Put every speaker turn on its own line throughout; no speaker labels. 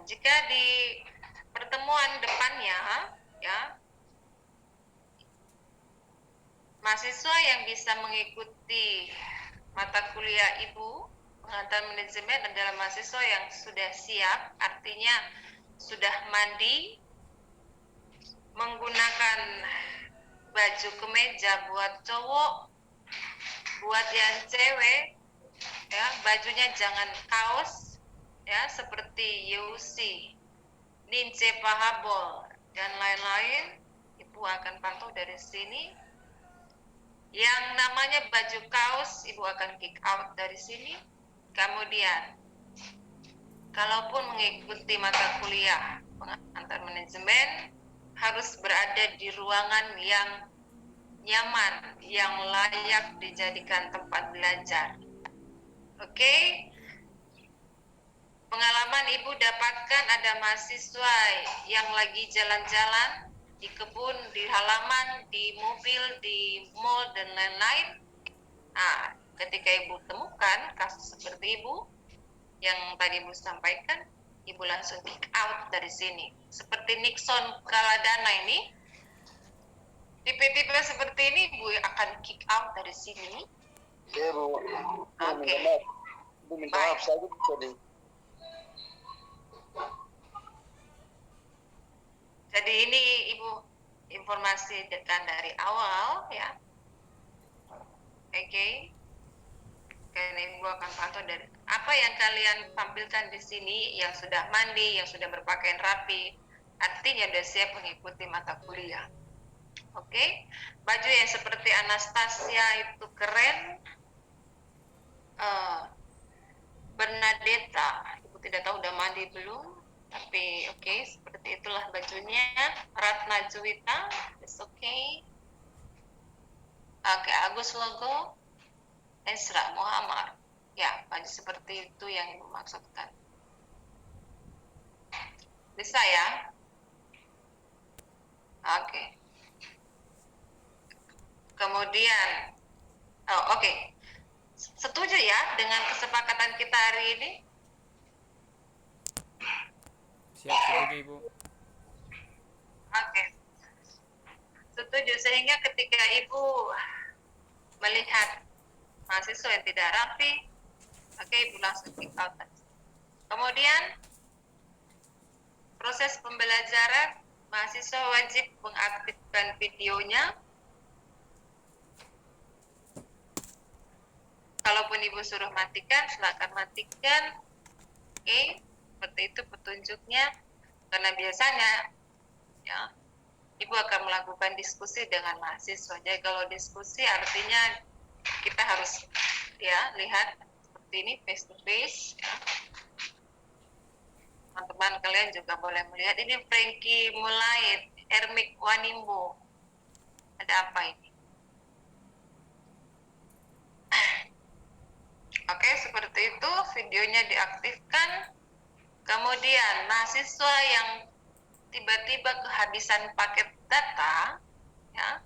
jika di pertemuan depannya, ya, mahasiswa yang bisa mengikuti mata kuliah Ibu pengantar manajemen adalah mahasiswa yang sudah siap, artinya sudah mandi, menggunakan baju kemeja buat cowok, buat yang cewek, ya, bajunya jangan kaos, ya, seperti UC, Nince Pahabol, dan lain-lain. Ibu akan pantau dari sini. Yang namanya baju kaos, Ibu akan kick out dari sini. Kemudian, kalaupun mengikuti mata kuliah pengantar manajemen, harus berada di ruangan yang nyaman, yang layak dijadikan tempat belajar. Oke? Pengalaman Ibu dapatkan ada mahasiswa yang lagi jalan-jalan di kebun, di halaman, di mobil, di mall, dan lain-lain. Nah, ketika Ibu temukan kasus seperti Ibu, yang tadi Ibu sampaikan, Ibu langsung kick out dari sini. Seperti Nixon Kaladana ini, tipe-tipe seperti ini Ibu akan kick out dari sini.
Iya, Bu.
Oke.
Bu minta maaf, saya bisa di...
Jadi ini Ibu informasi dari awal, ya. Oke. Karena Ibu akan pantau dari apa yang kalian tampilkan di sini, yang sudah mandi, yang sudah berpakaian rapi, artinya sudah siap mengikuti mata kuliah. Oke. Baju yang seperti Anastasia itu keren. Bernadetta, Ibu tidak tahu udah mandi belum, tapi oke, seperti itulah bajunya. Ratna Juwita, it's okay. Oke, Agus Logo, Ezra Muhammad, ya, baju seperti itu yang Ibu maksudkan. Bisa ya? Oke. Kemudian, oke. Setuju ya dengan kesepakatan kita hari ini?
Siap, setuju Ibu.
Oke. Setuju, sehingga ketika Ibu melihat mahasiswa yang tidak rapi, oke, Ibu langsung kick out. Kemudian, proses pembelajaran, mahasiswa wajib mengaktifkan videonya. Kalaupun Ibu suruh matikan, silakan matikan. Oke, seperti itu petunjuknya. Karena biasanya, ya, Ibu akan melakukan diskusi dengan mahasiswa. Jadi kalau diskusi artinya kita harus, ya, lihat seperti ini face to face. Ya. Teman-teman kalian juga boleh melihat. Ini Frankie Mulait, Ermik Wanimbo. Ada apa ini? Oke, seperti itu, videonya diaktifkan. Kemudian mahasiswa yang tiba-tiba kehabisan paket data, ya,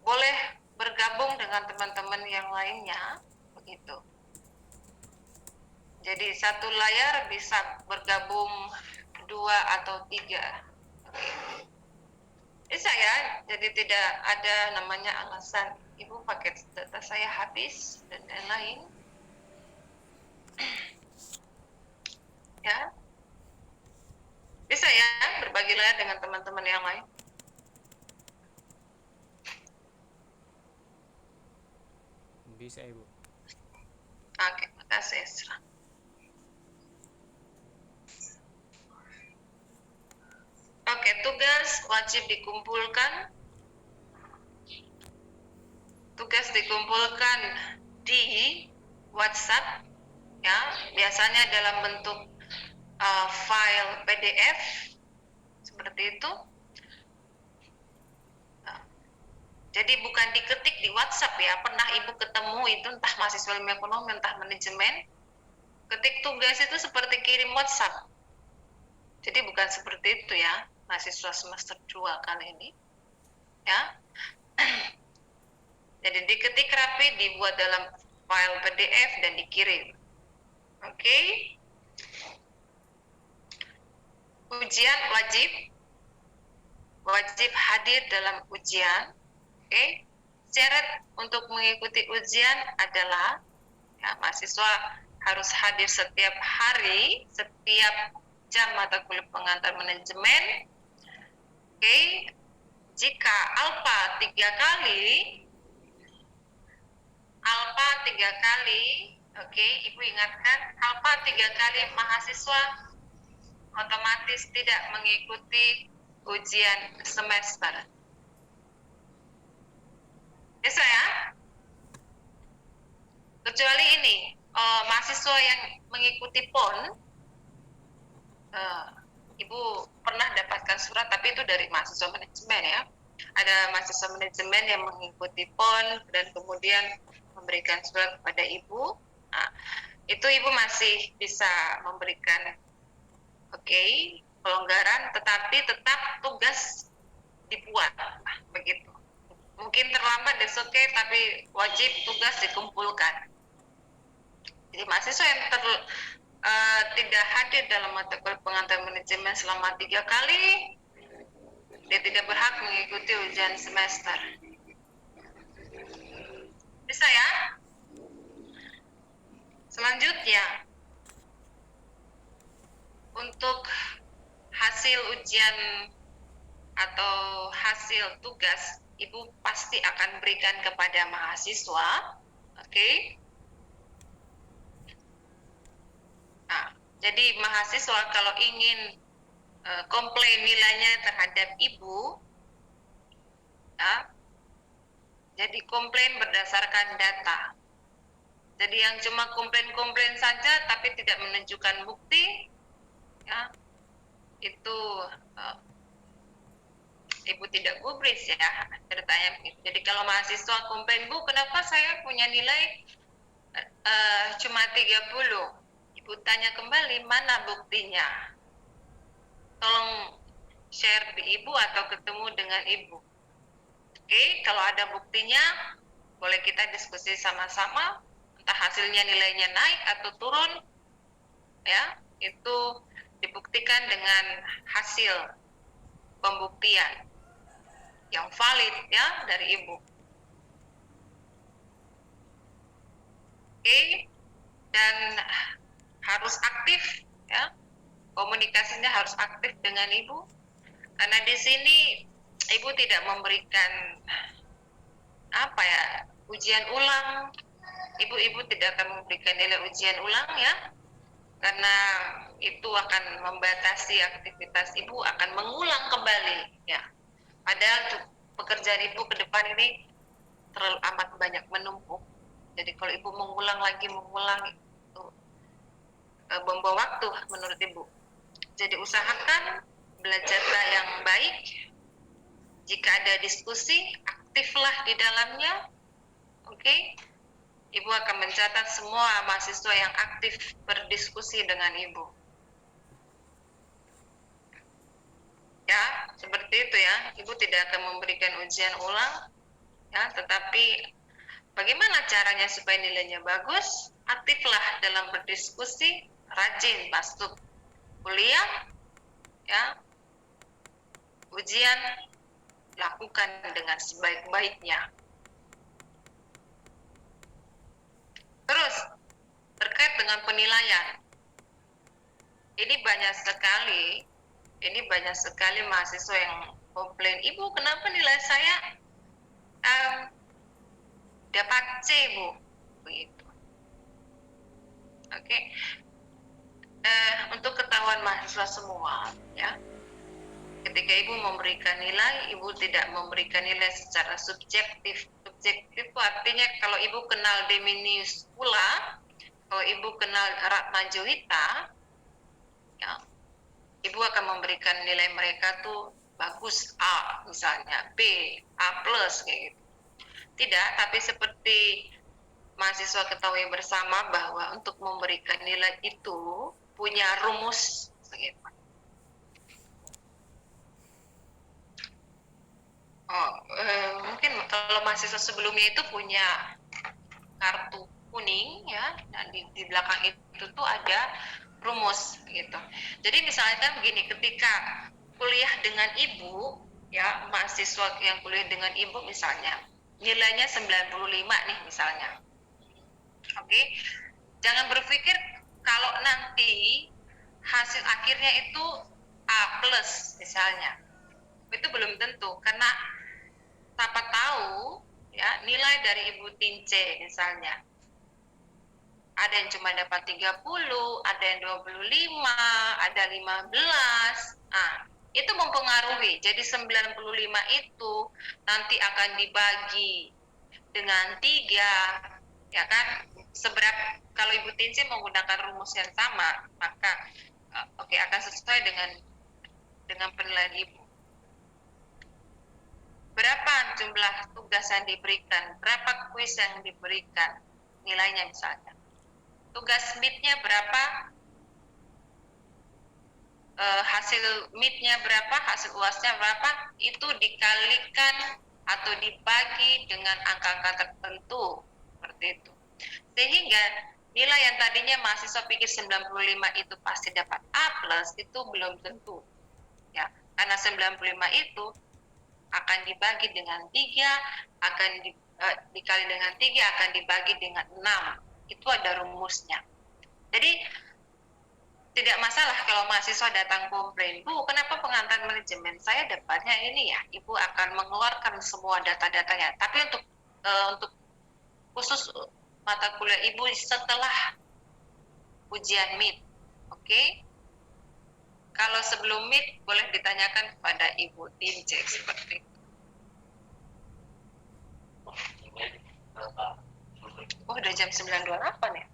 boleh bergabung dengan teman-teman yang lainnya, begitu. Jadi satu layar bisa bergabung 2 atau 3. Oke. Bisa ya, jadi tidak ada namanya alasan Ibu paket data saya habis dan lain-lain. Ya, bisa ya berbagi layar dengan teman-teman yang lain.
Bisa Ibu.
Oke, makasih Esra. Oke, tugas wajib dikumpulkan. Tugas dikumpulkan di WhatsApp, ya, biasanya dalam bentuk file PDF seperti itu. Jadi bukan diketik di WhatsApp ya. Pernah Ibu ketemu itu entah mahasiswa ilmu ekonomi, entah manajemen, ketik tugas itu seperti kirim WhatsApp. Jadi bukan seperti itu ya, mahasiswa semester 2 kali ini. Ya. Jadi diketik rapi, dibuat dalam file PDF dan dikirim. Oke. ujian wajib hadir dalam ujian. Oke. Syarat untuk mengikuti ujian adalah ya, mahasiswa harus hadir setiap hari, setiap jam mata kuliah pengantar manajemen. Oke. Jika alfa 3 kali, oke, Ibu ingatkan, alfa 3 kali mahasiswa otomatis tidak mengikuti ujian semester. Bisa ya? Kecuali ini, mahasiswa yang mengikuti PON, Ibu pernah dapatkan surat, tapi itu dari mahasiswa manajemen ya. Ada mahasiswa manajemen yang mengikuti PON dan kemudian memberikan surat kepada Ibu. Nah, itu Ibu masih bisa memberikan pelonggaran, tetapi tetap tugas dibuat, begitu. Mungkin terlambat, tapi wajib tugas dikumpulkan. Jadi mahasiswa yang tidak hadir dalam mata kuliah pengantar manajemen selama 3 kali, dia tidak berhak mengikuti ujian semester. Bisa ya? Selanjutnya, untuk hasil ujian atau hasil tugas, Ibu pasti akan berikan kepada mahasiswa. Oke. Nah, jadi mahasiswa kalau ingin komplain nilainya terhadap Ibu, ya, jadi komplain berdasarkan data. Jadi yang cuma komplain saja tapi tidak menunjukkan bukti, ya, itu Ibu tidak gubris ya ceritanya begitu. Jadi kalau mahasiswa komplain, Bu, kenapa saya punya nilai cuma 30? Ibu tanya kembali, mana buktinya? Tolong share di Ibu atau ketemu dengan Ibu. Oke, kalau ada buktinya, boleh kita diskusi sama-sama, entah hasilnya nilainya naik atau turun, ya, itu dibuktikan dengan hasil pembuktian yang valid ya dari Ibu. Oke, dan harus aktif ya, komunikasinya harus aktif dengan Ibu, karena di sini Ibu tidak memberikan ujian ulang. Ibu tidak akan memberikan nilai ujian ulang ya, karena itu akan membatasi aktivitas Ibu, akan mengulang kembali ya. Padahal pekerjaan Ibu ke depan ini terlalu amat banyak menumpuk. Jadi kalau Ibu mengulang itu membawa waktu menurut Ibu. Jadi usahakan belajarlah yang baik. Jika ada diskusi, aktiflah di dalamnya. Oke. Ibu akan mencatat semua mahasiswa yang aktif berdiskusi dengan Ibu. Ya, seperti itu ya. Ibu tidak akan memberikan ujian ulang, ya, tetapi bagaimana caranya supaya nilainya bagus? Aktiflah dalam berdiskusi, rajin masuk kuliah, ya. Ujian lakukan dengan sebaik-baiknya. Terus terkait dengan penilaian, ini banyak sekali mahasiswa yang komplain, Ibu, kenapa nilai saya dapat C, Bu? Begitu. Oke. Untuk ketahuan mahasiswa semua, ya. Ketika Ibu memberikan nilai, Ibu tidak memberikan nilai secara subjektif. Subjektif itu artinya kalau Ibu kenal Deminius Pula, kalau Ibu kenal Ratna Johita, ya, Ibu akan memberikan nilai mereka tuh bagus A misalnya, B, A+, kayak gitu. Tidak, tapi seperti mahasiswa ketahui bersama bahwa untuk memberikan nilai itu punya rumus, begitu. Mungkin kalau mahasiswa sebelumnya itu punya kartu kuning ya, dan di belakang itu tuh ada rumus gitu. Jadi misalkan begini, ketika kuliah dengan ibu, ya mahasiswa yang kuliah dengan ibu misalnya, nilainya 95 nih misalnya. Oke, jangan berpikir kalau nanti hasil akhirnya itu A plus misalnya. Itu belum tentu, karena siapa tahu ya nilai dari Ibu Tince misalnya ada yang cuma dapat 30, ada yang 25, ada 15. Nah, itu mempengaruhi. Jadi 95 itu nanti akan dibagi dengan 3, ya kan? Seberapa kalau Ibu Tinci menggunakan rumus yang sama, maka oke, akan sesuai dengan penilaian Ibu. Berapa jumlah tugas yang diberikan? Berapa kuis yang diberikan? Nilainya misalnya. Tugas MIT-nya berapa? Hasil MIT-nya berapa? Hasil UAS-nya berapa? Itu dikalikan atau dibagi dengan angka-angka tertentu. Seperti itu. Sehingga nilai yang tadinya mahasiswa pikir 95 itu pasti dapat A+, itu belum tentu. Ya, karena 95 itu akan dibagi dengan 3, akan dikali dengan 3, akan dibagi dengan 6. Itu ada rumusnya. Jadi tidak masalah kalau mahasiswa datang komplain, Bu, kenapa pengantar manajemen saya dapatnya ini ya? Ibu akan mengeluarkan semua data-datanya. Tapi untuk khusus mata kuliah Ibu setelah ujian MIT, oke? Kalau sebelum MIT boleh ditanyakan kepada Ibu Tince seperti itu. Oh, udah jam 9.28 ya?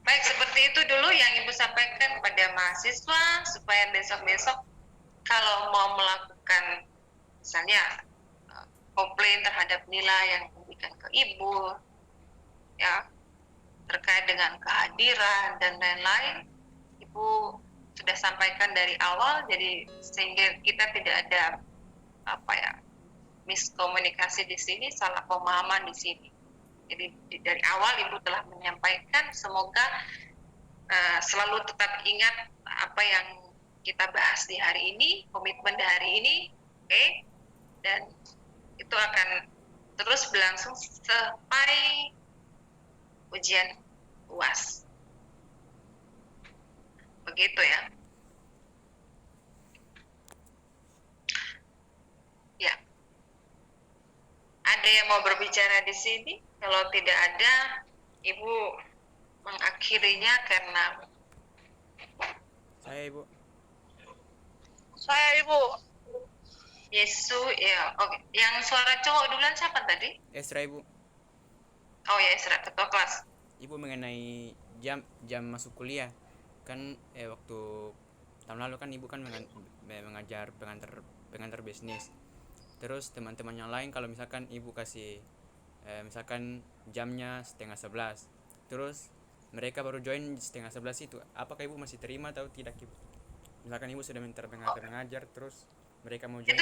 Baik, seperti itu dulu yang Ibu sampaikan kepada mahasiswa supaya besok-besok kalau mau melakukan misalnya komplain terhadap nilai yang diberikan ke Ibu, ya terkait dengan kehadiran dan lain-lain, Ibu sudah sampaikan dari awal, jadi sehingga kita tidak ada miskomunikasi di sini, salah pemahaman di sini. Jadi dari awal Ibu telah menyampaikan, semoga selalu tetap ingat apa yang kita bahas di hari ini, komitmen di hari ini, oke? Dan itu akan terus berlangsung sampai ujian UAS. Begitu ya. Ya. Ada yang mau berbicara di sini? Kalau tidak ada, Ibu mengakhirinya karena
Saya Ibu.
Saya Ibu.
Yesu ya. Oke. Yang suara cowok duluan siapa tadi?
Esra Ibu.
Oh ya, Esra, ketua kelas.
Ibu mengenai jam masuk kuliah kan waktu tahun lalu kan Ibu kan mengajar pengantar bisnis. Terus teman-teman yang lain kalau misalkan Ibu kasih misalkan jamnya 10:30, terus mereka baru join 10:30 itu, apakah Ibu masih terima atau tidak Ibu? Misalkan Ibu sudah mengajar terus mereka mau join.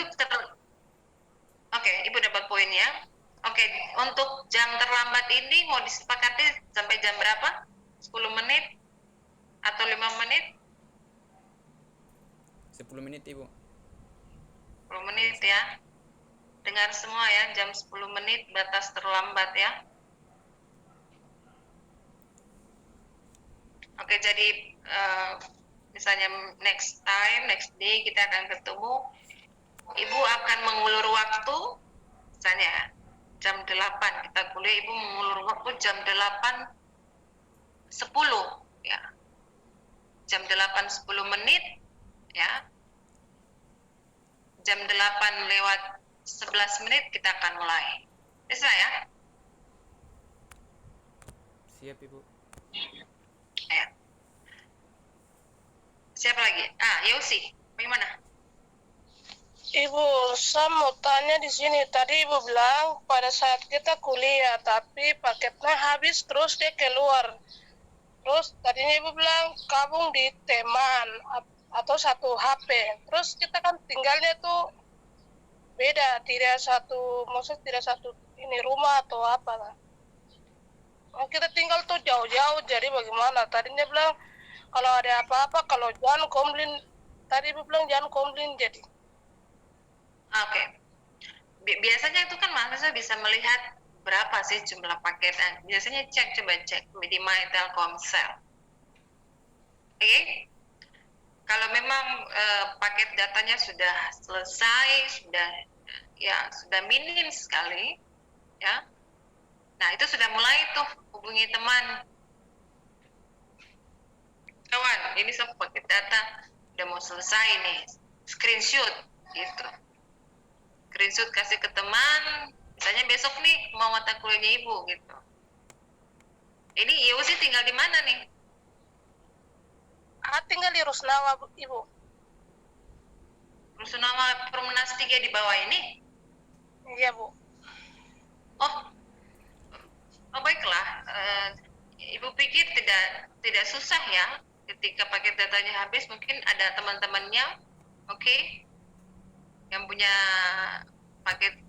Oke, Ibu dapat poinnya. Oke, untuk jam terlambat ini mau disepakati sampai jam berapa? 10 menit atau 5 menit?
10 menit Ibu.
10 menit ya. Dengar semua ya, jam 10 menit batas terlambat ya. Oke, jadi misalnya next day kita akan ketemu, Ibu akan mengulur waktu, misalnya jam 8 kita kuliah, Ibu mengulur waktu jam 8.10 ya. Jam 8.10 menit ya. Jam 8:11 kita akan mulai. Bisa ya?
Siap Ibu.
Ya. Siapa lagi? Yosi, bagaimana?
Ibu, saya mau tanya di sini. Tadi Ibu bilang pada saat kita kuliah, tapi paketnya habis terus dia keluar. Terus tadinya Ibu bilang gabung di teman atau satu HP. Terus kita kan tinggalnya tuh beda, tidak satu ini rumah atau apa lah. Kita tinggal tuh jauh-jauh, jadi bagaimana? Tadi dia bilang kalau ada apa-apa, kalau jangan komplain. Tadi ibu bilang jangan komplain, jadi.
Oke. Biasanya itu kan mahasiswa bisa melihat berapa sih jumlah paket. Biasanya coba cek di My Telkomsel. Oke? Kalau memang paket datanya sudah selesai, sudah minim sekali, ya. Nah, itu sudah mulai tuh hubungi teman. Kawan, ini paket data udah mau selesai nih. Screenshot gitu. Screenshot kasih ke teman, misalnya besok nih mau mata kuliahnya ibu gitu. Ini ibu sih tinggal di mana nih?
Tinggal di Rusnawa, ibu.
Rusunawa Perumnas 3 di bawah ini?
Iya, Bu.
Oh, baiklah. Ibu pikir tidak susah ya ketika paket datanya habis, mungkin ada teman-temannya, oke, yang punya paket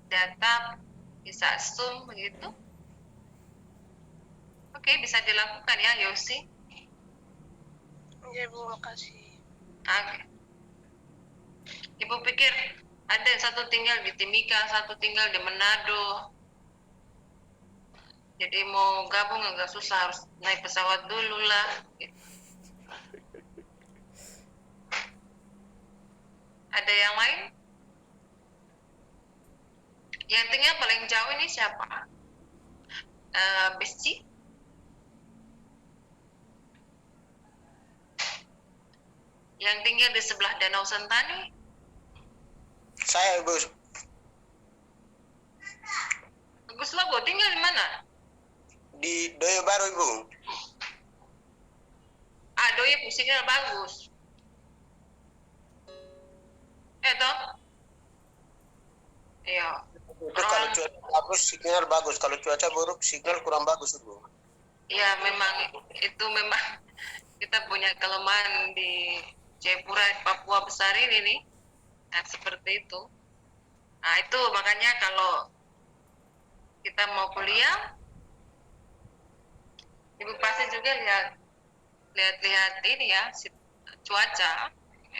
data bisa Zoom begitu. Oke, bisa dilakukan ya, Yosi.
Iya, Bu, makasih.
Oke. Ibu pikir ada satu tinggal di Timika, satu tinggal di Manado. Jadi mau gabung agak susah, harus naik pesawat dulu lah. Gitu. Ada yang lain? Yang tinggal paling jauh ini siapa? Besti? Yang tinggal di sebelah Danau Sentani?
Saya Ibu.
Bagus lah, Bu. Tinggal di mana?
Di Doyo Baru Ibu.
Doya sinyal bagus. Toh? Iya.
Itu kalau cuaca bagus sinyal bagus, kalau cuaca buruk sinyal kurang bagus Ibu.
Ya, memang itu memang kita punya kelemahan di Jayapura, Papua besar ini nih. Nah, seperti itu. Nah, itu makanya kalau kita mau kuliah, Ibu pasti juga lihat ini ya, cuaca.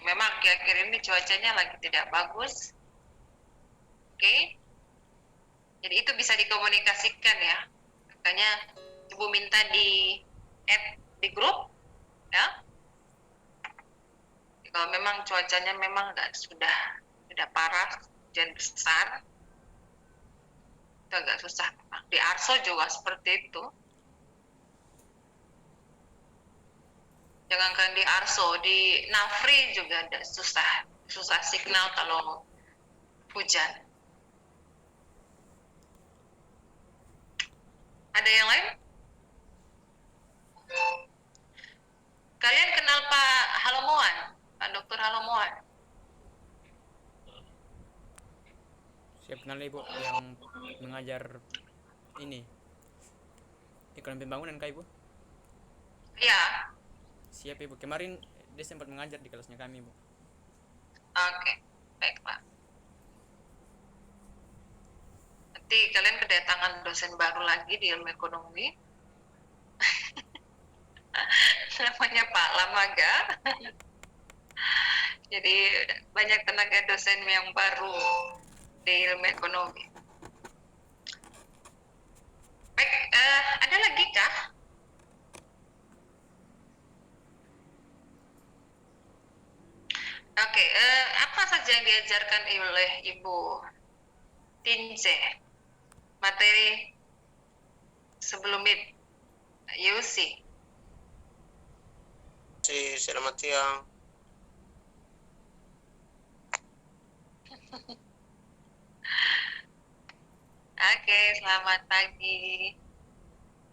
Memang akhir-akhir ini cuacanya lagi tidak bagus. Oke. Jadi itu bisa dikomunikasikan ya. Makanya Ibu minta add di grup ya. Kalau memang cuacanya memang sudah parah, hujan besar, itu agak susah. Di Arso juga seperti itu. Jangankan di Arso, di Nafri juga ada susah signal kalau hujan. Ada yang lain? Kalian kenal Pak Halomoan? Pak Dr. Halomoan?
Saya kenal Ibu yang mengajar ini ekonomi pembangunan Kak Ibu.
Iya.
Siap Ibu. Kemarin dia sempat mengajar di kelasnya kami Ibu.
Oke, baiklah. Nanti kalian kedatangan dosen baru lagi di ilmu ekonomi. Namanya Pak Lamaga. Jadi banyak tenaga dosen yang baru di ilmu ekonomi. Baik, ada lagi kah? Oke, apa saja yang diajarkan oleh Ibu Tince? Materi sebelum Yusi.
Selamat siang.
Oke, selamat pagi.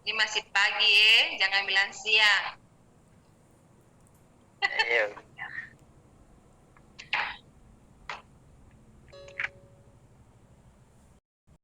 Ini masih pagi ya, jangan bilang siang.
Iya.